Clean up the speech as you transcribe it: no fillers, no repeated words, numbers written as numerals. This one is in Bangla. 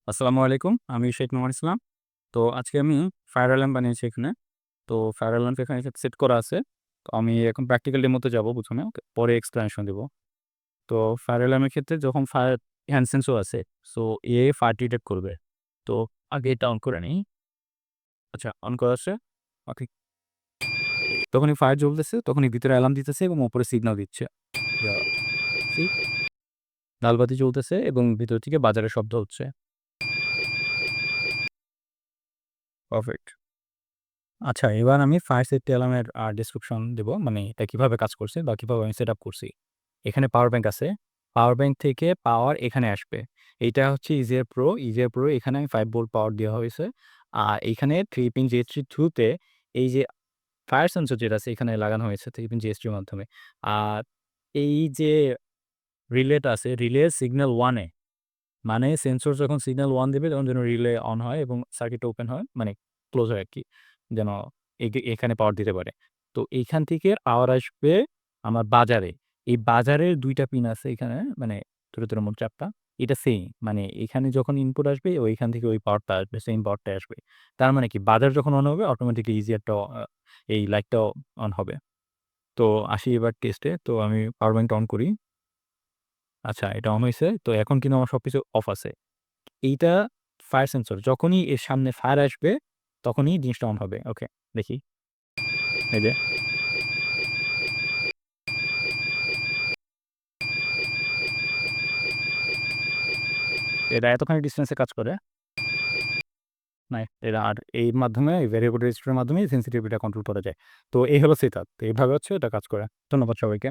আসসালামু আলাইকুম। আমি শেখ নোমান ইসলাম। তো আজকে আমি ফায়ার অ্যালার্ম বানিয়েছি এখানে। তো ফায়ার অ্যালার্মটা এখানে সেট করা আছে। তো আমি এখন প্র্যাকটিক্যাল ডেমোতে যাব ১ম এ। পরে এক্সপ্লেনেশন দিব। তো ফায়ার অ্যালার্মের ক্ষেত্রে যখন ফায়ার হ্যান্ড সেন্সর আছে, সো ফায়ার ডিটেক্ট করবে। তো আগে এটা অন করে নিই। আচ্ছা, অন করা আছে। ওকে। যখনই ফায়ার জ্বলতেছে, তখনই ভিতরে অ্যালার্ম দিতেছে এবং উপরে সিগন্যাল দিচ্ছে। ইয়া সি লাল বাতি জ্বলতেছে এবং ভিতর থেকে বাজারের শব্দ হচ্ছে। পারফেক্ট। আচ্ছা, এবার আমি ফায়ার সেফটি অ্যালার্মের ডেসক্রিপশন দেব। মানে এটা কিভাবে কাজ করছে বা কিভাবে আমি সেটআপ করছি। এখানে পাওয়ার ব্যাংক আছে। পাওয়ার ব্যাংক থেকে পাওয়ার এখানে আসবে। এইটা হচ্ছে ইজিয়ার প্রো। ইজিয়ার প্রো এখানে আমি 5 ভোল্ট পাওয়ার দেওয়া হয়েছে। আর এইখানে 3 পিন জিএসটি 2 তে এই যে ফায়ার সেন্সর যেটা আছে এখানে লাগানো হয়েছে 3 পিন জিএসটির মাধ্যমে। আর এই যে রিলেটা আছে, রিলে সিগন্যাল 1 এ মানে সেন্সর যখন সিগন্যাল 1 দিবে তখন যেন রিলে অন হয় এবং সার্কিটটা ওপেন হয়। মানে ক্লোজ হয় আরকি। যেন এখানে পাওয়ার দিতে পারে। তো এইখান থেকে পাওয়ার আসবে আমার বাজারে। এই বাজারের ২ টা পিন আছে এখানে মানে ছোট মোট ৪ টা। এটা সেইম। মানে এখানে যখন ইনপুট আসবে ওইখান থেকে ওই পাওয়ারটা আসবে, সেইম পাওয়ারটাই আসবে। তার মানে কি বাজার যখন অন হবে অটোমেটিক্যালি ইজিয়ারটাও এই লাইটটাও অন হবে। তো আসি এবার টেস্টে। তো আমি পাওয়ার ব্যাংকটা অন করি। আচ্ছা, এটা অন হইছে। তো এখন কিন্তু আমার সবকিছু অফ আছে। এইটা ফায়ার সেন্সর। যখনই এর সামনে ফায়ার আসবে, তখনই জিনিসটা অন হবে। ওকে, দেখি। এই যে এটা এতখানি ডিসট্যান্সে কাজ করে। না, এরা আর এর মাধ্যমে ভেরিয়েবল রেজিস্টারের মাধ্যমেই সেনসিটিভিটিটা কন্ট্রোল করা যায়। তো এই হলো সেটআপ। তো এভাবে হচ্ছে এটা কাজ করে। ধন্যবাদ সবাইকে।